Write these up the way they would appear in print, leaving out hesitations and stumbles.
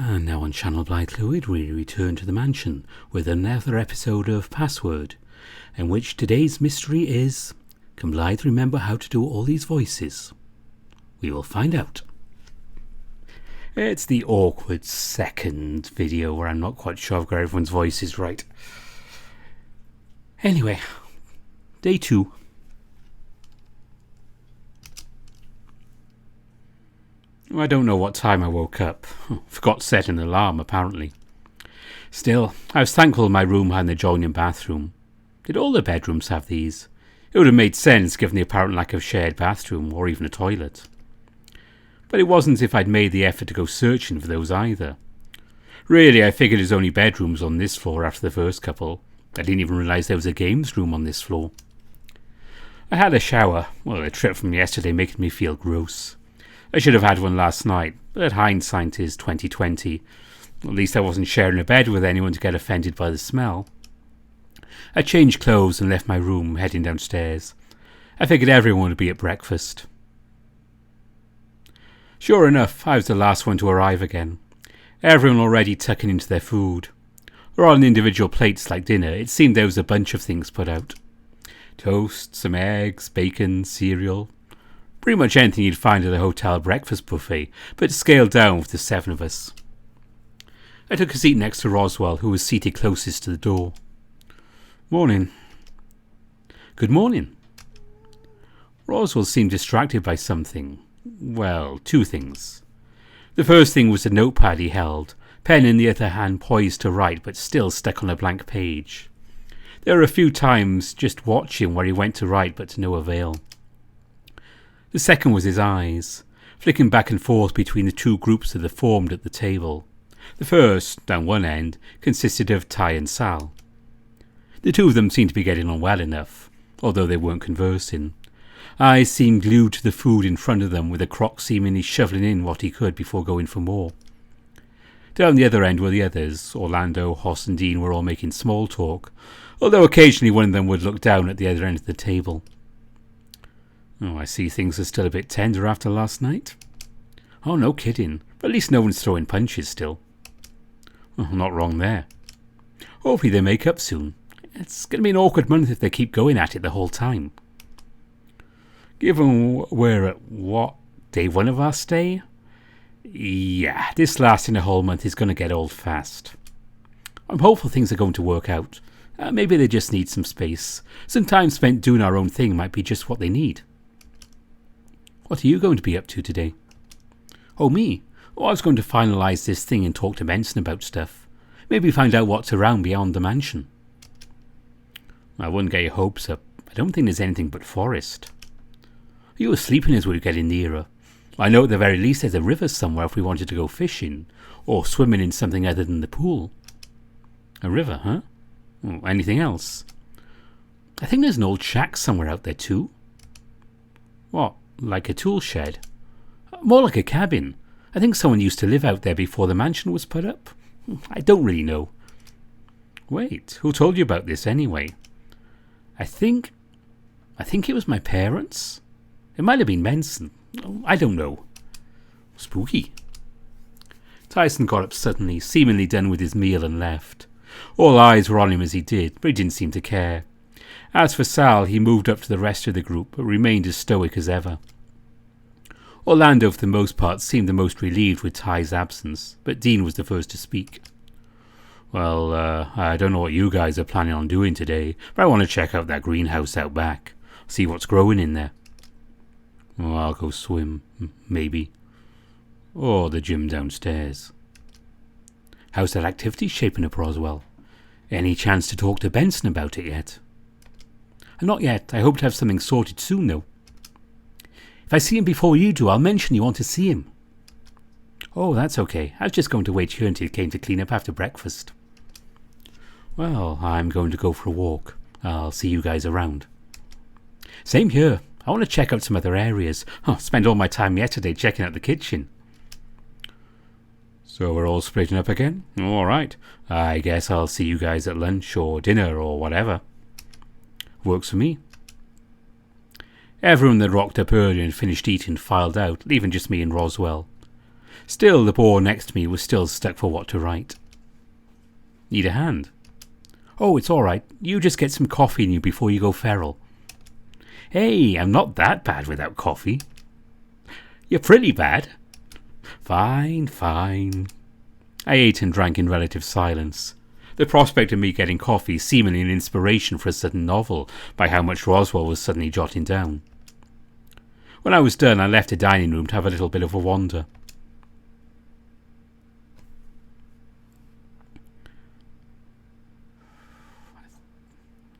And now on Channel Blythe we return to the mansion with another episode of Password, in which today's mystery is, can Blythe remember how to do all these voices? We will find out. It's the awkward second video where I'm not quite sure I've got everyone's voices right. Anyway, day 2. I don't know what time I woke up. Forgot to set an alarm, apparently. Still, I was thankful my room had an adjoining bathroom. Did all the bedrooms have these? It would have made sense given the apparent lack of shared bathroom or even a toilet. But it wasn't as if I'd made the effort to go searching for those either. Really, I figured there's only bedrooms on this floor after the first couple. I didn't even realise there was a games room on this floor. I had a shower. Well, a trip from yesterday making me feel gross. I should have had one last night, but hindsight is 2020. At least I wasn't sharing a bed with anyone to get offended by the smell. I changed clothes and left my room, heading downstairs. I figured everyone would be at breakfast. Sure enough, I was the last one to arrive again. Everyone already tucking into their food. Or on individual plates like dinner, it seemed there was a bunch of things put out. Toast, some eggs, bacon, cereal. Pretty much anything you'd find at a hotel breakfast buffet, but scaled down with the 7 of us. I took a seat next to Roswell, who was seated closest to the door. Morning. Good morning. Roswell seemed distracted by something. Well, 2 things. The first thing was the notepad he held, pen in the other hand poised to write but still stuck on a blank page. There were a few times just watching where he went to write but to no avail. The second was his eyes, flicking back and forth between the 2 groups that had formed at the table. The first, down one end, consisted of Ty and Sal. The 2 of them seemed to be getting on well enough, although they weren't conversing. Eyes seemed glued to the food in front of them, with the croc seemingly shoveling in what he could before going for more. Down the other end were the others. Orlando, Hoss and Dean were all making small talk, although occasionally one of them would look down at the other end of the table. Oh, I see things are still a bit tender after last night. Oh, no kidding. But at least no one's throwing punches still. Oh, not wrong there. Hopefully they make up soon. It's going to be an awkward month if they keep going at it the whole time. Given we're at, day 1 of our stay? Yeah, this lasting a whole month is going to get old fast. I'm hopeful things are going to work out. Maybe they just need some space. Some time spent doing our own thing might be just what they need. What are you going to be up to today? Oh, me? Oh, I was going to finalise this thing and talk to Benson about stuff. Maybe find out what's around beyond the mansion. I wouldn't get your hopes up. I don't think there's anything but forest. You were sleeping as we were getting nearer. I know at the very least there's a river somewhere if we wanted to go fishing, or swimming in something other than the pool. A river, huh? Oh, anything else? I think there's an old shack somewhere out there too. What? Like a tool shed? More like a cabin. I think someone used to live out there before the mansion was put up. I don't really know. Wait, who told you about this anyway? I think it was my parents. It might have been Benson. I don't know. Spooky. Tyson got up suddenly, seemingly done with his meal, and left. All eyes were on him as he did, but he didn't seem to care. As for Sal, he moved up to the rest of the group, but remained as stoic as ever. Orlando, for the most part, seemed the most relieved with Ty's absence, but Dean was the first to speak. Well, I don't know what you guys are planning on doing today, but I want to check out that greenhouse out back, see what's growing in there. Oh, I'll go swim, maybe. Or the gym downstairs. How's that activity shaping up, Roswell? Any chance to talk to Benson about it yet? Not yet. I hope to have something sorted soon, though. If I see him before you do, I'll mention you want to see him. Oh, that's okay. I was just going to wait here until you came to clean up after breakfast. Well, I'm going to go for a walk. I'll see you guys around. Same here. I want to check out some other areas. Spent all my time yesterday checking out the kitchen. So we're all splitting up again? All right. I guess I'll see you guys at lunch or dinner or whatever. Works for me. Everyone that rocked up early and finished eating filed out, leaving just me and Roswell. Still, the boar next to me was still stuck for what to write. Need a hand? Oh, it's all right. You just get some coffee in you before you go feral. Hey, I'm not that bad without coffee. You're pretty bad. Fine, fine. I ate and drank in relative silence. The prospect of me getting coffee seemingly an inspiration for a sudden novel by how much Roswell was suddenly jotting down. When I was done, I left the dining room to have a little bit of a wander.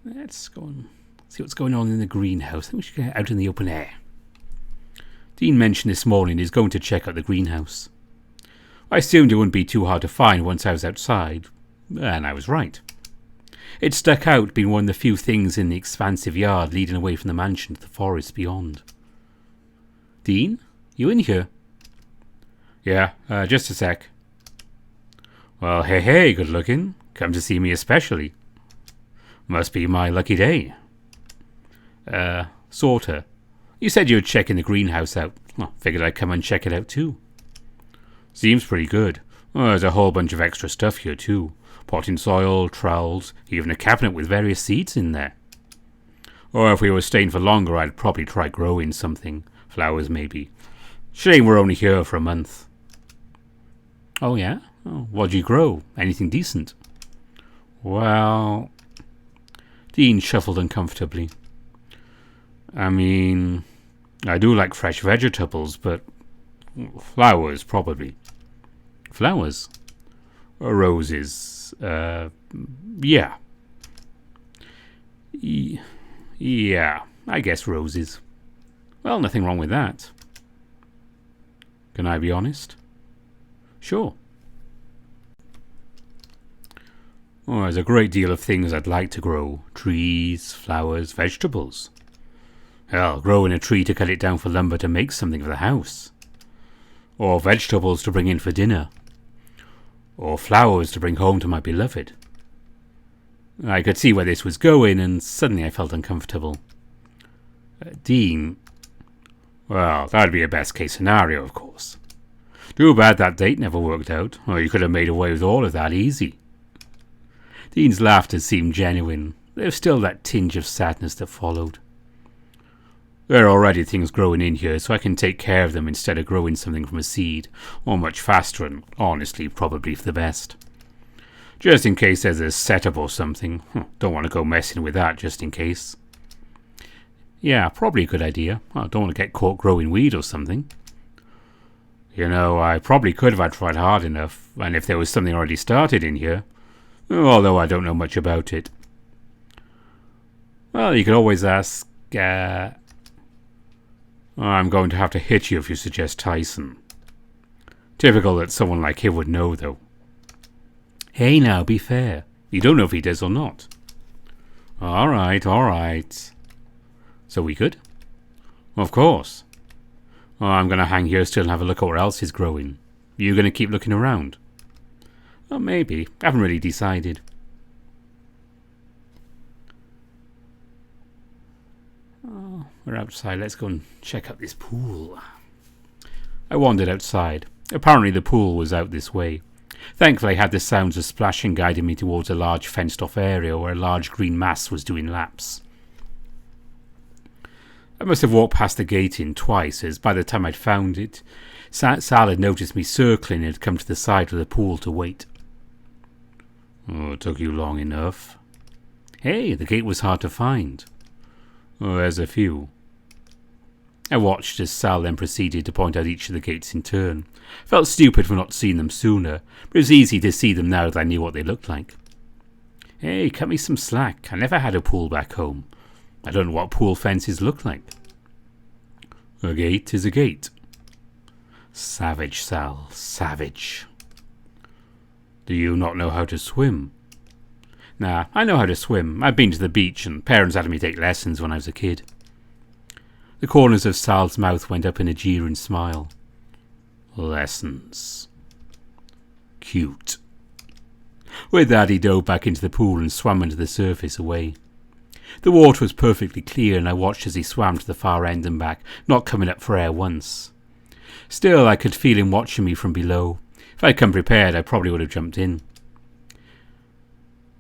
Let's go and see what's going on in the greenhouse. I think we should get out in the open air. Dean mentioned this morning he's going to check out the greenhouse. I assumed it wouldn't be too hard to find once I was outside, and I was right. It stuck out being one of the few things in the expansive yard leading away from the mansion to the forest beyond. Dean, you in here? Yeah, just a sec. Well, hey, good looking. Come to see me especially. Must be my lucky day. Sorta. You said you were checking the greenhouse out. Well, figured I'd come and check it out too. Seems pretty good. Well, there's a whole bunch of extra stuff here too. Potting soil, trowels, even a cabinet with various seeds in there. Or if we were staying for longer, I'd probably try growing something. Flowers, maybe. Shame we're only here for a month. Oh, yeah? Oh, what'd you grow? Anything decent? Well... Dean shuffled uncomfortably. I mean... I do like fresh vegetables, but... flowers, probably. Flowers? Roses. Yeah. Yeah, I guess roses. Well, nothing wrong with that. Can I be honest? Sure. Oh, there's a great deal of things I'd like to grow. Trees, flowers, vegetables. Hell, growing a tree to cut it down for lumber to make something for the house. Or vegetables to bring in for dinner. Or flowers to bring home to my beloved. I could see where this was going, and suddenly I felt uncomfortable. Dean... Well, that'd be a best-case scenario, of course. Too bad that date never worked out, or you could have made away with all of that easy. Dean's laughter seemed genuine. There was still that tinge of sadness that followed. There are already things growing in here, so I can take care of them instead of growing something from a seed, or much faster and, honestly, probably for the best. Just in case there's a setup or something. Don't want to go messing with that just in case. Yeah, probably a good idea. I don't want to get caught growing weed or something. You know, I probably could if I tried hard enough, and if there was something already started in here, although I don't know much about it. Well, you could always ask, I'm going to have to hit you if you suggest Tyson. Typical that someone like him would know, though. Hey now, be fair. You don't know if he does or not. All right. So we could? Of course. Oh, I'm going to hang here still and have a look at what else is growing. You going to keep looking around? Well, maybe. I haven't really decided. Oh, we're outside. Let's go and check out this pool. I wandered outside. Apparently the pool was out this way. Thankfully I had the sounds of splashing guiding me towards a large fenced-off area where a large green mass was doing laps. I must have walked past the gate in twice, as by the time I'd found it, Sal had noticed me circling and had come to the side of the pool to wait. Oh, it took you long enough. Hey, the gate was hard to find. Oh, there's a few. I watched as Sal then proceeded to point out each of the gates in turn. Felt stupid for not seeing them sooner, but it was easy to see them now that I knew what they looked like. Hey, cut me some slack. I never had a pool back home. I don't know what pool fences look like. A gate is a gate. Savage, Sal, savage. Do you not know how to swim? Nah, I know how to swim. I've been to the beach and parents had me take lessons when I was a kid. The corners of Sal's mouth went up in a jeering smile. Lessons. Cute. With that he dove back into the pool and swam under the surface away. The water was perfectly clear and I watched as he swam to the far end and back, not coming up for air once. Still, I could feel him watching me from below. If I'd come prepared, I probably would have jumped in.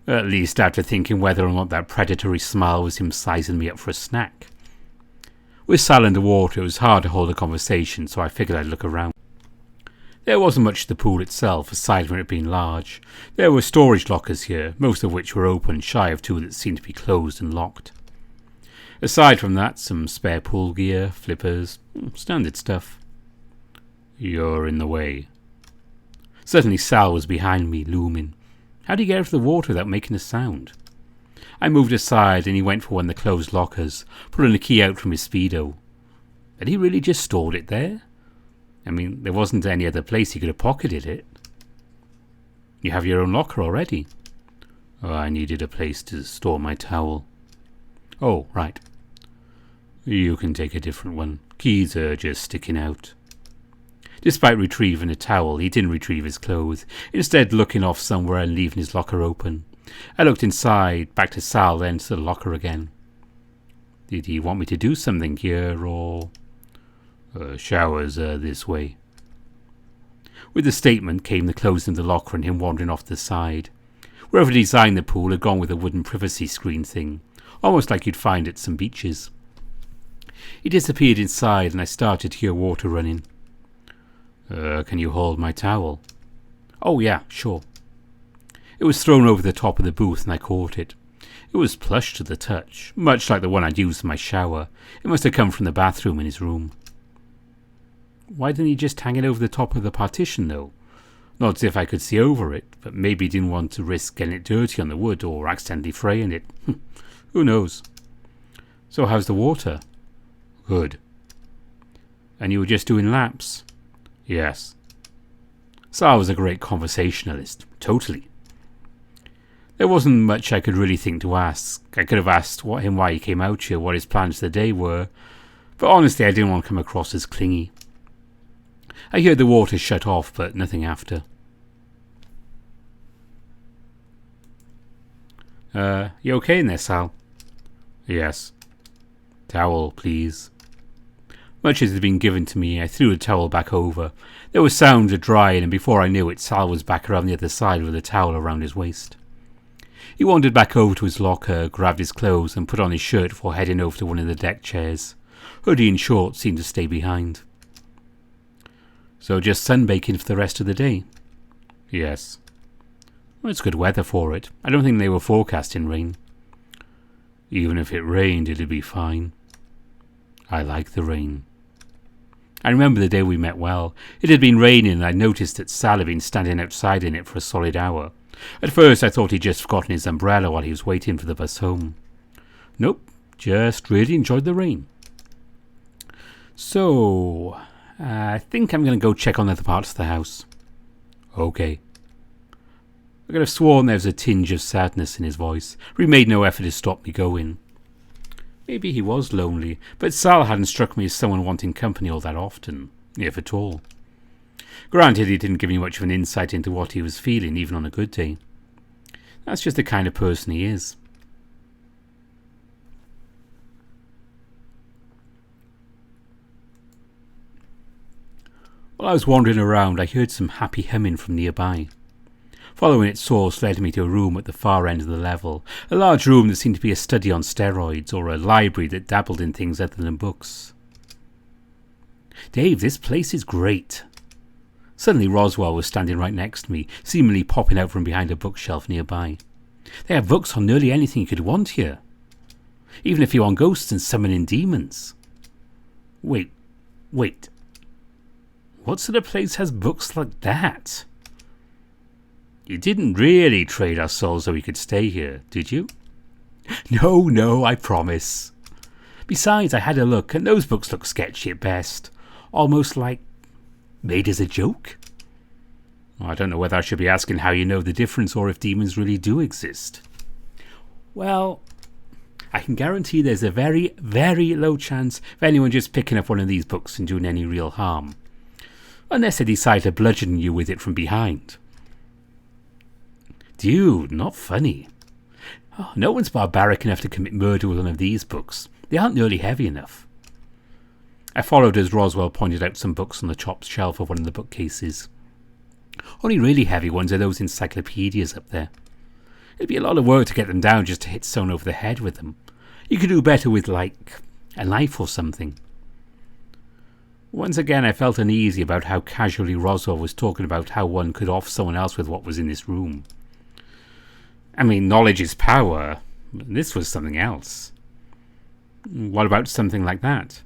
At least after thinking whether or not that predatory smile was him sizing me up for a snack. With Sal in the water, it was hard to hold a conversation, so I figured I'd look around. There wasn't much to the pool itself, aside from it being large. There were storage lockers here, most of which were open, shy of two that seemed to be closed and locked. Aside from that, some spare pool gear, flippers, standard stuff. You're in the way. Suddenly Sal was behind me, looming. How did he get out of the water without making a sound? I moved aside and he went for one of the closed lockers, pulling the key out from his Speedo. Had he really just stored it there? I mean, there wasn't any other place he could have pocketed it. You have your own locker already? Oh, I needed a place to store my towel. Oh, right. You can take a different one. Keys are just sticking out. Despite retrieving a towel, he didn't retrieve his clothes, instead looking off somewhere and leaving his locker open. I looked inside, back to Sal, then to the locker again. Did he want me to do something here, or... showers are this way. With the statement came the closing of the locker and him wandering off to the side. Whoever designed the pool had gone with a wooden privacy screen thing, almost like you'd find at some beaches. He disappeared inside and I started to hear water running. Can you hold my towel? Oh yeah, sure. It was thrown over the top of the booth and I caught it. It was plush to the touch, much like the one I'd used in my shower. It must have come from the bathroom in his room. Why didn't he just hang it over the top of the partition, though? Not as if I could see over it, but maybe he didn't want to risk getting it dirty on the wood or accidentally fraying it. Who knows? So how's the water? Good. And you were just doing laps? Yes. Sal was a great conversationalist. Totally. There wasn't much I could really think to ask. I could have asked him why he came out here, what his plans for the day were, but honestly I didn't want to come across as clingy. I heard the water shut off, but nothing after. You okay in there, Sal? Yes. Towel, please. Much as had been given to me, I threw the towel back over. There was sound of drying, and before I knew it, Sal was back around the other side with a towel around his waist. He wandered back over to his locker, grabbed his clothes, and put on his shirt before heading over to one of the deck chairs. Hoodie and shorts seemed to stay behind. So just sunbaking for the rest of the day? Yes. Well, it's good weather for it. I don't think they were forecasting rain. Even if it rained, it'd be fine. I like the rain. I remember the day we met well. It had been raining and I noticed that Sal had been standing outside in it for a solid hour. At first I thought he'd just forgotten his umbrella while he was waiting for the bus home. Nope, just really enjoyed the rain. So, I think I'm going to go check on other parts of the house. Okay. I could have sworn there was a tinge of sadness in his voice, but he made no effort to stop me going. Maybe he was lonely, but Sal hadn't struck me as someone wanting company all that often, if at all. Granted, he didn't give me much of an insight into what he was feeling, even on a good day. That's just the kind of person he is. While I was wandering around, I heard some happy humming from nearby. Following its source led me to a room at the far end of the level, a large room that seemed to be a study on steroids, or a library that dabbled in things other than books. Dave, this place is great. Suddenly Roswell was standing right next to me, seemingly popping out from behind a bookshelf nearby. They have books on nearly anything you could want here. Even if you're on ghosts and summoning demons. Wait. What sort of place has books like that? You didn't really trade our souls so we could stay here, did you? No, I promise. Besides, I had a look, and those books look sketchy at best. Almost like made as a joke. I don't know whether I should be asking how you know the difference or if demons really do exist. Well, I can guarantee there's a very, very low chance of anyone just picking up one of these books and doing any real harm. Unless they decide to bludgeon you with it from behind. Dude, not funny. Oh, no one's barbaric enough to commit murder with one of these books. They aren't nearly heavy enough. I followed as Roswell pointed out some books on the top shelf of one of the bookcases. Only really heavy ones are those encyclopedias up there. It'd be a lot of work to get them down just to hit someone over the head with them. You could do better with, like, a knife or something. Once again, I felt uneasy about how casually Roswell was talking about how one could off someone else with what was in this room. I mean, knowledge is power. This was something else. What about something like that?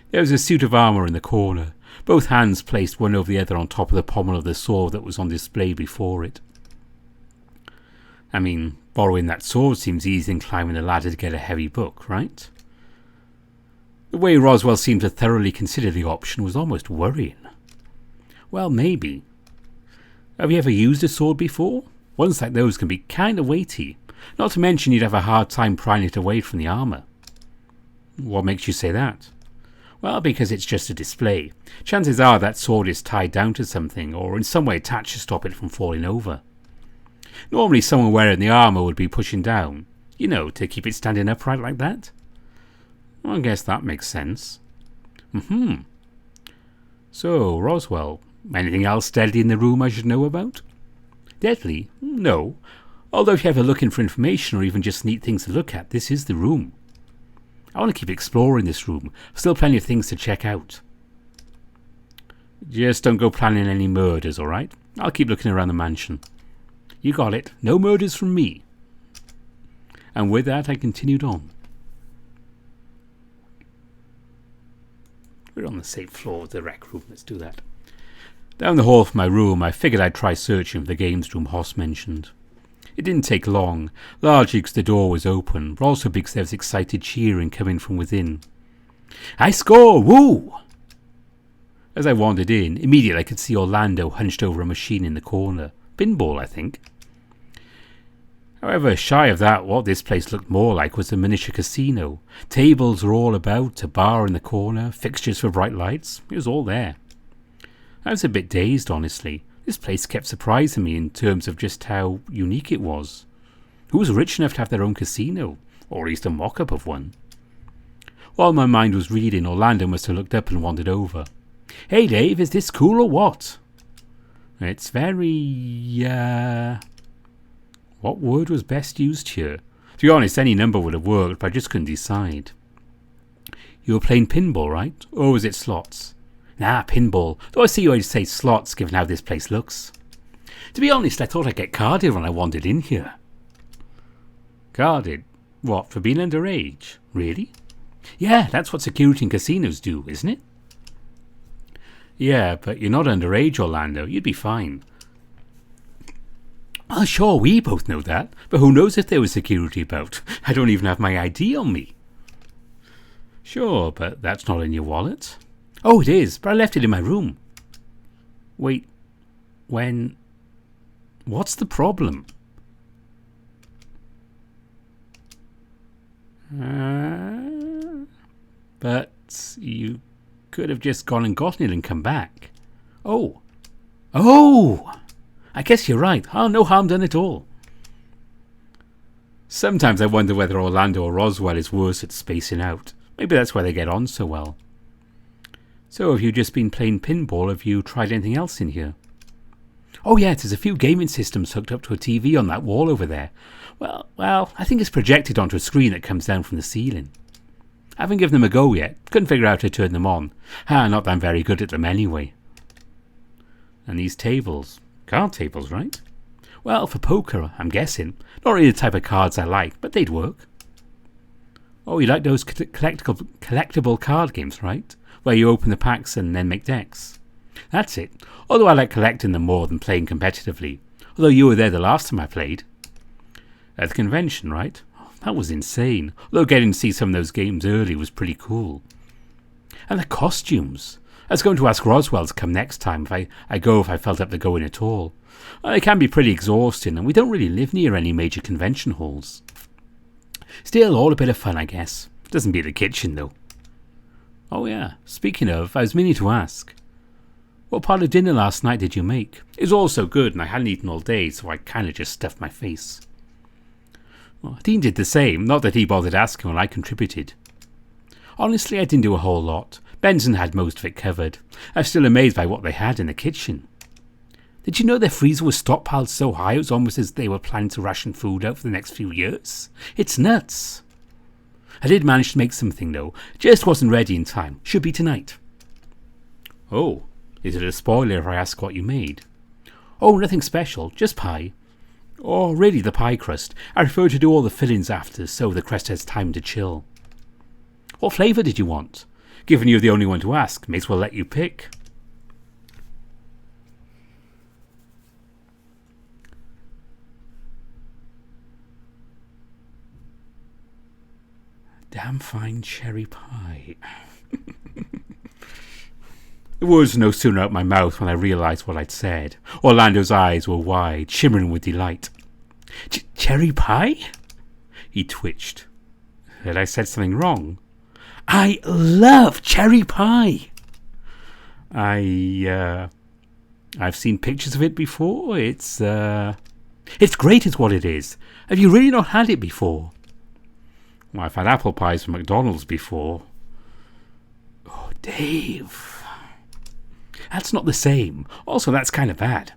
There was a suit of armour in the corner, both hands placed one over the other on top of the pommel of the sword that was on display before it. I mean, borrowing that sword seems easier than climbing a ladder to get a heavy book, right? The way Roswell seemed to thoroughly consider the option was almost worrying. Well, maybe. Have you ever used a sword before? Ones like those can be kind of weighty. Not to mention you'd have a hard time prying it away from the armour. What makes you say that? Well, because it's just a display. Chances are that sword is tied down to something or in some way attached to stop it from falling over. Normally someone wearing the armour would be pushing down, to keep it standing upright like that. Well, I guess that makes sense. So, Roswell, anything else deadly in the room I should know about? Deadly? No. Although if you're ever looking for information or even just neat things to look at, this is the room. I want to keep exploring this room. Still plenty of things to check out. Just don't go planning any murders, alright? I'll keep looking around the mansion. You got it. No murders from me. And with that, I continued on. We're on the same floor of the rec room. Let's do that. Down the hall from my room, I figured I'd try searching for the games room Hoss mentioned. It didn't take long, largely because the door was open, but also because there was excited cheering coming from within. I score! Woo! As I wandered in, immediately I could see Orlando hunched over a machine in the corner. Pinball, I think. However, shy of that, what this place looked more like was a miniature casino. Tables were all about, a bar in the corner, fixtures for bright lights. It was all there. I was a bit dazed, honestly. This place kept surprising me in terms of just how unique it was. Who was rich enough to have their own casino? Or at least a mock-up of one? While my mind was reading, Orlando must have looked up and wandered over. Hey Dave, is this cool or what? It's very, what word was best used here? To be honest, any number would have worked, but I just couldn't decide. You were playing pinball, right? Or was it slots? Nah, pinball. Though I see you always say slots, given how this place looks. To be honest, I thought I'd get carded when I wandered in here. Carded? What, for being underage? Really? Yeah, that's what security in casinos do, isn't it? Yeah, but you're not underage, Orlando. You'd be fine. Well, sure, we both know that. But who knows if there was security about? I don't even have my ID on me. Sure, but that's not in your wallet. Oh, it is, but I left it in my room. Wait, what's the problem? But you could have just gone and gotten it and come back. Oh, I guess you're right. Oh, no harm done at all. Sometimes I wonder whether Orlando or Roswell is worse at spacing out. Maybe that's why they get on so well. So have you just been playing pinball? Have you tried anything else in here? Oh yeah, there's a few gaming systems hooked up to a TV on that wall over there. Well, I think it's projected onto a screen that comes down from the ceiling. I haven't given them a go yet. Couldn't figure out how to turn them on. Not that I'm very good at them anyway. And these tables. Card tables, right? Well, for poker, I'm guessing. Not really the type of cards I like, but they'd work. Oh, you like those collectible card games, right? Where you open the packs and then make decks. That's it. Although I like collecting them more than playing competitively. Although you were there the last time I played. At the convention, right? That was insane. Although getting to see some of those games early was pretty cool. And the costumes. I was going to ask Roswell to come next time if I felt up to going at all. It can be pretty exhausting, and we don't really live near any major convention halls. Still, all a bit of fun, I guess. Doesn't beat the kitchen, though. Oh yeah, speaking of, I was meaning to ask. What part of dinner last night did you make? It was all so good, and I hadn't eaten all day, so I kind of just stuffed my face. Well, Dean did the same, not that he bothered asking when I contributed. Honestly, I didn't do a whole lot. Benson had most of it covered. I'm still amazed by what they had in the kitchen. Did you know their freezer was stockpiled so high it was almost as they were planning to ration food out for the next few years? It's nuts. I did manage to make something though, just wasn't ready in time. Should be tonight. Oh, is it a spoiler if I ask what you made? Oh, nothing special, just pie. Oh, really, the pie crust. I prefer to do all the fillings after, so the crust has time to chill. What flavour did you want? Given you're the only one to ask, may as well let you pick. Damn fine cherry pie. The words no sooner out my mouth when I realised what I'd said. Orlando's eyes were wide, shimmering with delight. Cherry pie? He twitched. Had I said something wrong? I love cherry pie. I've seen pictures of it before. It's great is what it is. Have you really not had it before? Well, I've had apple pies from McDonald's before. Oh, Dave. That's not the same. Also, that's kind of bad.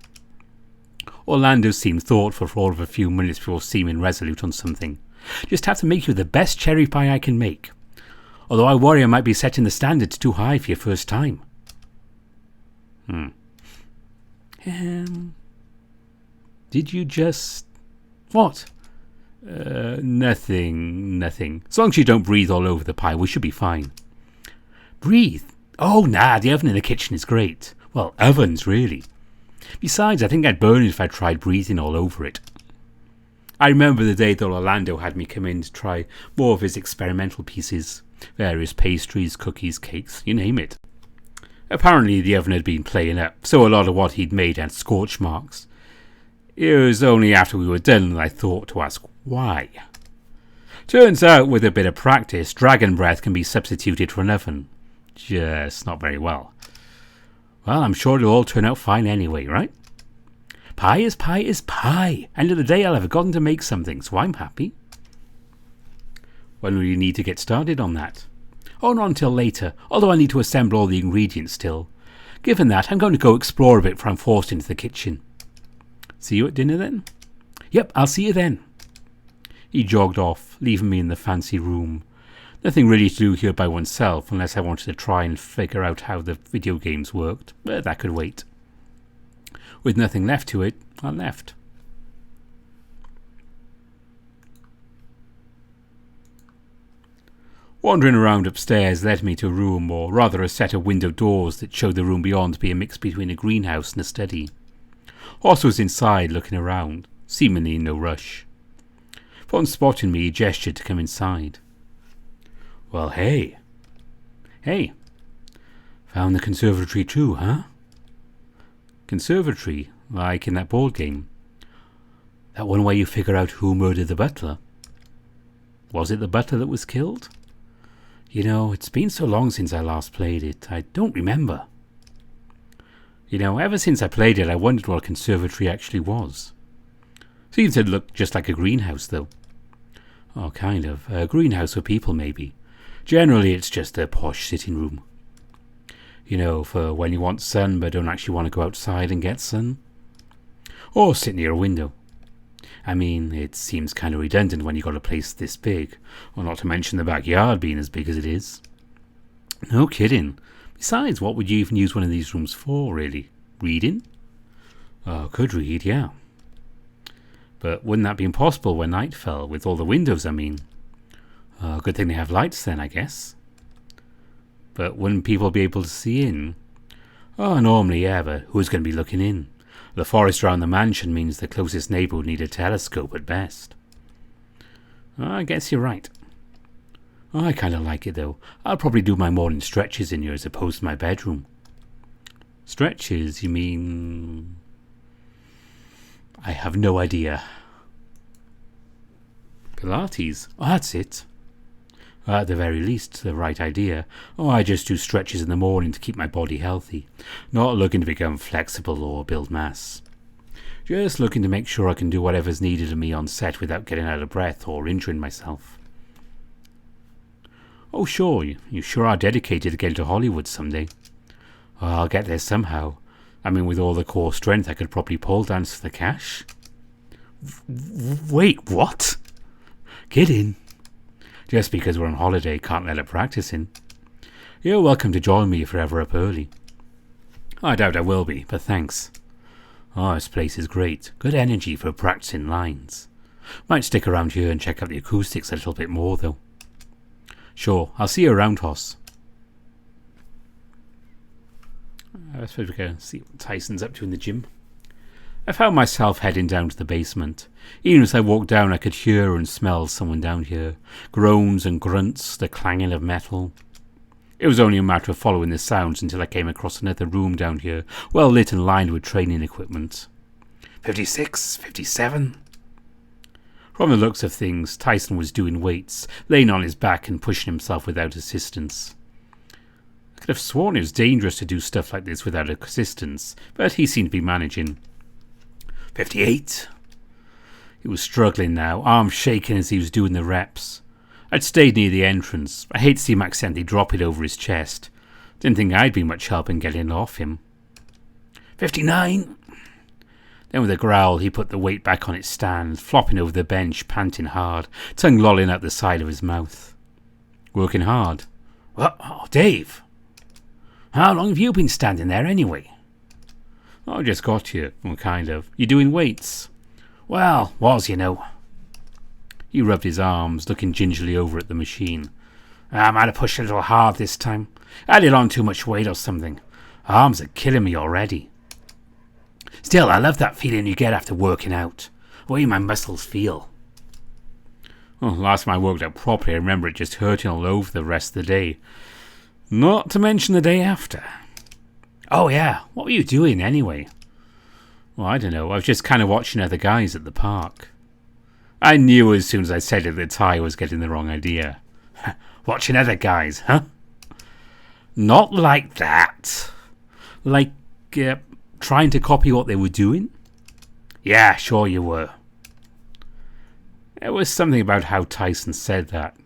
Orlando seemed thoughtful for all of a few minutes before seeming resolute on something. Just have to make you the best cherry pie I can make. Although I worry I might be setting the standards too high for your first time. Did you just... What? Nothing. As long as you don't breathe all over the pie, we should be fine. Breathe? Oh, nah, the oven in the kitchen is great. Well, ovens, really. Besides, I think I'd burn it if I tried breathing all over it. I remember the day that Orlando had me come in to try more of his experimental pieces. Various pastries, cookies, cakes, you name it. Apparently the oven had been playing up, so a lot of what he'd made had scorch marks. It was only after we were done that I thought to ask why. Turns out, with a bit of practice, dragon breath can be substituted for an oven. Just not very well. Well, I'm sure it'll all turn out fine anyway, right? Pie is pie is pie. End of the day, I'll have gotten to make something, so I'm happy. When will you need to get started on that? Oh, not until later, although I need to assemble all the ingredients still. Given that, I'm going to go explore a bit before I'm forced into the kitchen. See you at dinner then? Yep, I'll see you then. He jogged off, leaving me in the fancy room. Nothing really to do here by oneself, unless I wanted to try and figure out how the video games worked, but that could wait. With nothing left to it, I left. Wandering around upstairs led me to a room, or rather a set of window doors that showed the room beyond to be a mix between a greenhouse and a study. Horst was inside, looking around, seemingly in no rush. Upon spotting me, he gestured to come inside. Well, hey. Hey. Found the conservatory too, huh? Conservatory, like in that board game. That one where you figure out who murdered the butler. Was it the butler that was killed? You know, it's been so long since I last played it, I don't remember. You know, ever since I played it, I wondered what a conservatory actually was. Seems to look just like a greenhouse, though. Oh, kind of. A greenhouse for people, maybe. Generally, it's just a posh sitting room. You know, for when you want sun but don't actually want to go outside and get sun. Or sit near a window. I mean, it seems kind of redundant when you got a place this big, or not to mention the backyard being as big as it is. No kidding. Besides, what would you even use one of these rooms for, really? Reading? Oh, could read, yeah. But wouldn't that be impossible when night fell, with all the windows, I mean? Good thing they have lights then, I guess. But wouldn't people be able to see in? Oh, normally, yeah, but who's going to be looking in? The forest around the mansion means the closest neighbour would need a telescope at best. I guess you're right. I kind of like it, though. I'll probably do my morning stretches in here as opposed to my bedroom. Stretches, you mean... I have no idea. Pilates? Oh, that's it. At the very least, the right idea. Oh, I just do stretches in the morning to keep my body healthy. Not looking to become flexible or build mass. Just looking to make sure I can do whatever's needed of me on set without getting out of breath or injuring myself. Oh, sure, you sure are dedicated to getting to Hollywood someday. Oh, I'll get there somehow. I mean, with all the core strength, I could probably pole dance for the cash. Wait, what? Get in. Just because we're on holiday, can't let it practice in. You're welcome to join me if you're ever up early. I doubt I will be, but thanks. Oh, this place is great. Good energy for practicing lines. Might stick around here and check out the acoustics a little bit more, though. Sure, I'll see you around, Hoss. I suppose we can see what Tyson's up to in the gym. I found myself heading down to the basement. Even as I walked down, I could hear and smell someone down here. Groans and grunts, the clanging of metal. It was only a matter of following the sounds until I came across another room down here, well lit and lined with training equipment. 56, 57. From the looks of things, Tyson was doing weights, laying on his back and pushing himself without assistance. I could have sworn it was dangerous to do stuff like this without assistance, but he seemed to be managing. 58. He was struggling now, arms shaking as he was doing the reps. I'd stayed near the entrance. I hate to see him accidentally drop it over his chest. Didn't think I'd be much help in getting it off him. 59. Then with a growl, he put the weight back on its stand, flopping over the bench, panting hard, tongue lolling out the side of his mouth. Working hard. What? Oh, Dave. How long have you been standing there anyway? I just got here. Well, kind of. You doing weights? Well, was, you know. He rubbed his arms, looking gingerly over at the machine. I might have pushed a little hard this time. Added on too much weight or something. Arms are killing me already. Still, I love that feeling you get after working out. The way my muscles feel. Well, last time I worked out properly, I remember it just hurting all over the rest of the day. Not to mention the day after. Oh yeah, what were you doing anyway? Well, I don't know. I was just kind of watching other guys at the park. I knew as soon as I said it that Ty was getting the wrong idea. Watching other guys, huh? Not like that. Like, trying to copy what they were doing? Yeah, sure you were. There was something about how Tyson said that.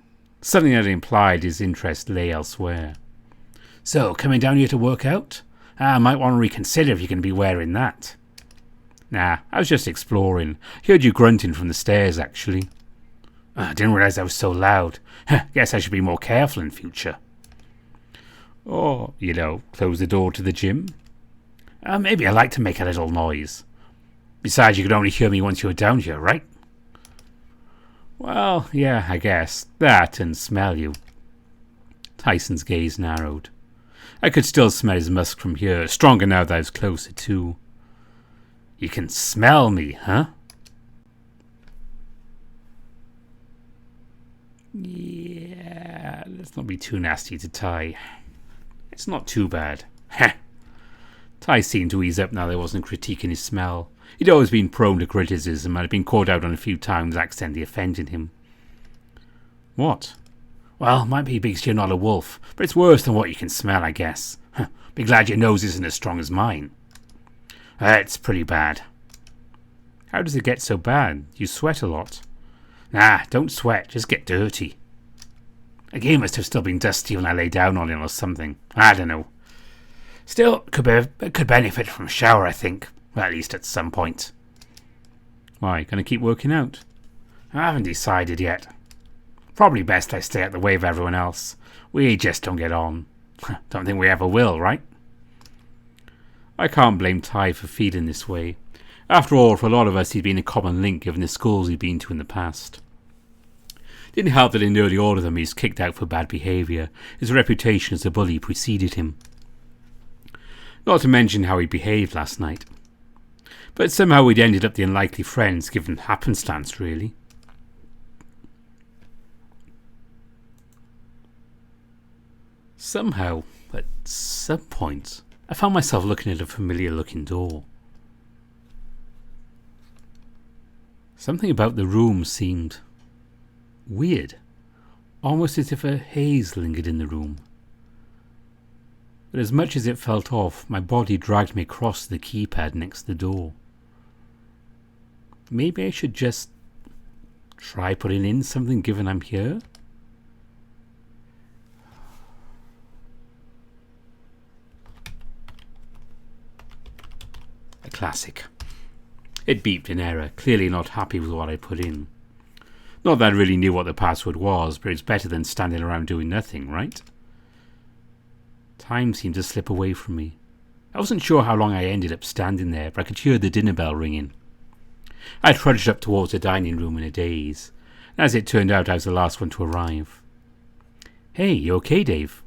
Something that implied his interest lay elsewhere. So, coming down here to work out? I might want to reconsider if you're going to be wearing that. Nah, I was just exploring. Heard you grunting from the stairs, actually. I didn't realise I was so loud. Guess I should be more careful in future. Or, close the door to the gym. Maybe I like to make a little noise. Besides, you could only hear me once you were down here, right? Well, yeah, I guess. That and smell you. Tyson's gaze narrowed. I could still smell his musk from here, stronger now that I was closer too. You can smell me, huh? Yeah, let's not be too nasty to Ty. It's not too bad. Heh. Ty seemed to ease up now that I wasn't critiquing his smell. He'd always been prone to criticism and had been caught out on a few times accidentally offending him. What? Well, might be because you're not a wolf, but it's worse than what you can smell, I guess. Be glad your nose isn't as strong as mine. It's pretty bad. How does it get so bad? You sweat a lot. Nah, don't sweat, just get dirty. The game must have still been dusty when I lay down on it or something. I don't know. Still, could benefit from a shower, I think. Well, at least at some point. Why, gonna keep working out? I haven't decided yet. Probably best I stay out the way of everyone else. We just don't get on. Don't think we ever will, right? I can't blame Ty for feeling this way. After all, for a lot of us, he'd been a common link given the schools he'd been to in the past. Didn't help that in nearly all of them he was kicked out for bad behaviour. His reputation as a bully preceded him. Not to mention how he behaved last night. But somehow we'd ended up the unlikely friends given happenstance, really. Somehow, at some point, I found myself looking at a familiar-looking door. Something about the room seemed weird, almost as if a haze lingered in the room. But as much as it felt off, my body dragged me across the keypad next to the door. Maybe I should just try putting in something given I'm here? classic. It beeped in error, clearly not happy with what I put in. Not that I really knew what the password was, but it's better than standing around doing nothing, right? Time seemed to slip away from me. I wasn't sure how long I ended up standing there, but I could hear the dinner bell ringing. I trudged up towards the dining room in a daze. As it turned out, I was the last one to arrive. "Hey, you okay, Dave?"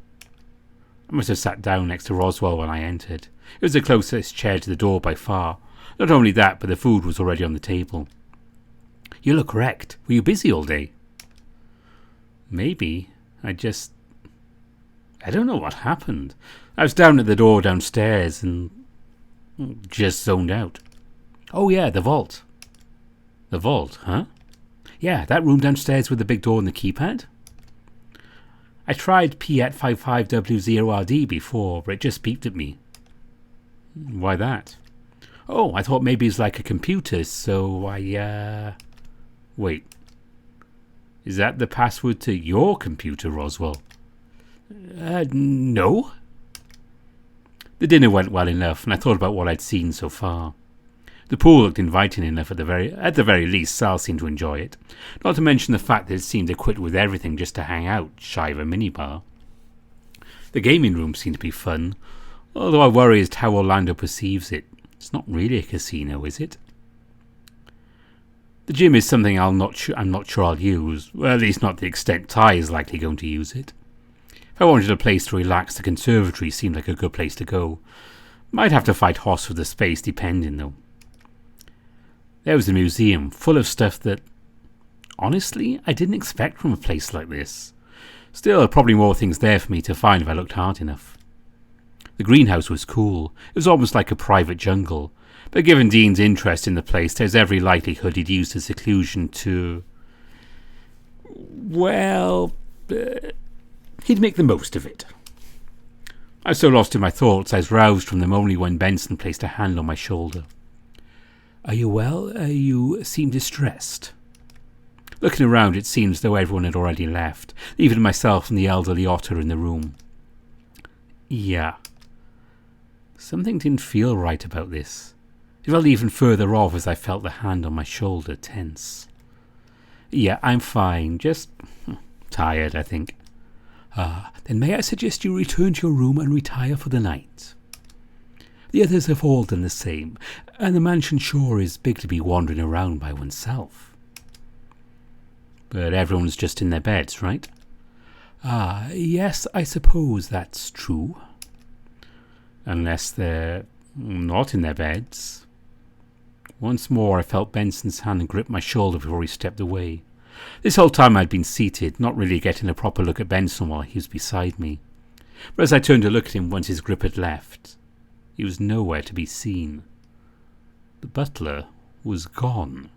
I must have sat down next to Roswell when I entered. It was the closest chair to the door by far. Not only that, but the food was already on the table. "You look wrecked. Were you busy all day?" "Maybe. I don't know what happened. I was down at the door downstairs and just zoned out." "Oh yeah, the vault." "The vault, huh?" "Yeah, that room downstairs with the big door and the keypad." I tried P855W0RD before, but it just beeped at me. "Why that?" "Oh, I thought maybe it's like a computer, so Wait. Is that the password to your computer, Roswell?" No." The dinner went well enough, and I thought about what I'd seen so far. The pool looked inviting enough at the very least. Sal seemed to enjoy it, not to mention the fact that it seemed equipped with everything just to hang out, shy of a minibar. The gaming room seemed to be fun, although I worry as to how Orlando perceives it. It's not really a casino, is it? The gym is something I'm not sure I'll use, well, at least not to the extent Ty is likely going to use it. If I wanted a place to relax, the Conservatory seemed like a good place to go. Might have to fight Hoss for the space, depending though. There was a museum, full of stuff that, honestly, I didn't expect from a place like this. Still, probably more things there for me to find if I looked hard enough. The greenhouse was cool. It was almost like a private jungle. But given Dean's interest in the place, there's every likelihood he'd use the seclusion to... well... he'd make the most of it. I was so lost in my thoughts, I was roused from them only when Benson placed a hand on my shoulder. "Are you well? You seem distressed." Looking around, it seemed as though everyone had already left, leaving myself and the elderly otter in the room. Yeah. Something didn't feel right about this. It felt even further off as I felt the hand on my shoulder tense. "Yeah, I'm fine. Just tired, I think." Then may I suggest you return to your room and retire for the night? The others have all done the same, and the mansion sure is big to be wandering around by oneself." "But everyone's just in their beds, right?" Yes, I suppose that's true." "Unless they're not in their beds." Once more I felt Benson's hand grip my shoulder before he stepped away. This whole time I'd been seated, not really getting a proper look at Benson while he was beside me. But as I turned to look at him once his grip had left, he was nowhere to be seen. The butler was gone.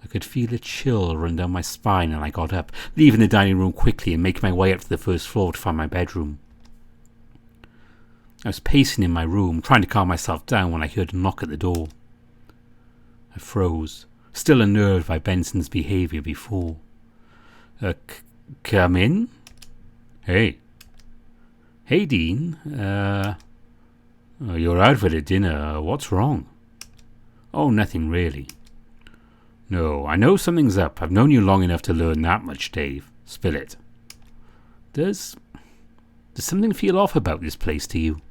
I could feel a chill run down my spine, and I got up, leaving the dining room quickly and making my way up to the first floor to find my bedroom. I was pacing in my room, trying to calm myself down when I heard a knock at the door. I froze, still unnerved by Benson's behaviour before. Come in?" "Hey." "Hey, Dean. You're out for the dinner. What's wrong?" "Oh, nothing really." "No, I know something's up. I've known you long enough to learn that much, Dave. Spill it." Does something feel off about this place to you?"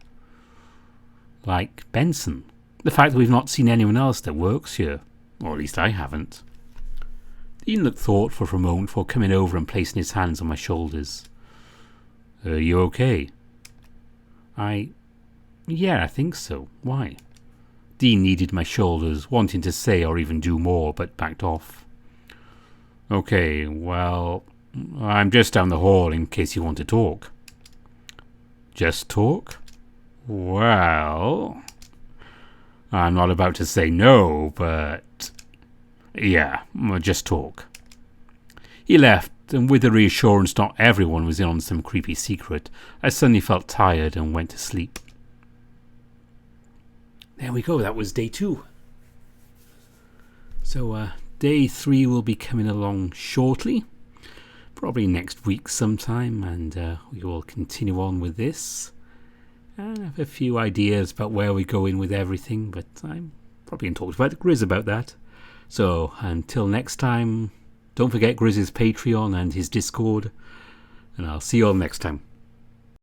"Like Benson. The fact that we've not seen anyone else that works here. Or at least I haven't." Dean looked thoughtful for a moment before coming over and placing his hands on my shoulders. "Are you okay?" Yeah, I think so. Why?" Dean kneaded my shoulders, wanting to say or even do more, but backed off. "Okay, well, I'm just down the hall in case you want to talk." "Just talk? Well, I'm not about to say no, but yeah, just talk." He left, and with the reassurance not everyone was in on some creepy secret, I suddenly felt tired and went to sleep. There we go, that was day 2. So day 3 will be coming along shortly, probably next week sometime, and we will continue on with this. I have a few ideas about where we're going with everything, but I'm probably in talks with Grizz about that. So until next time, don't forget Grizz's Patreon and his Discord, and I'll see you all next time.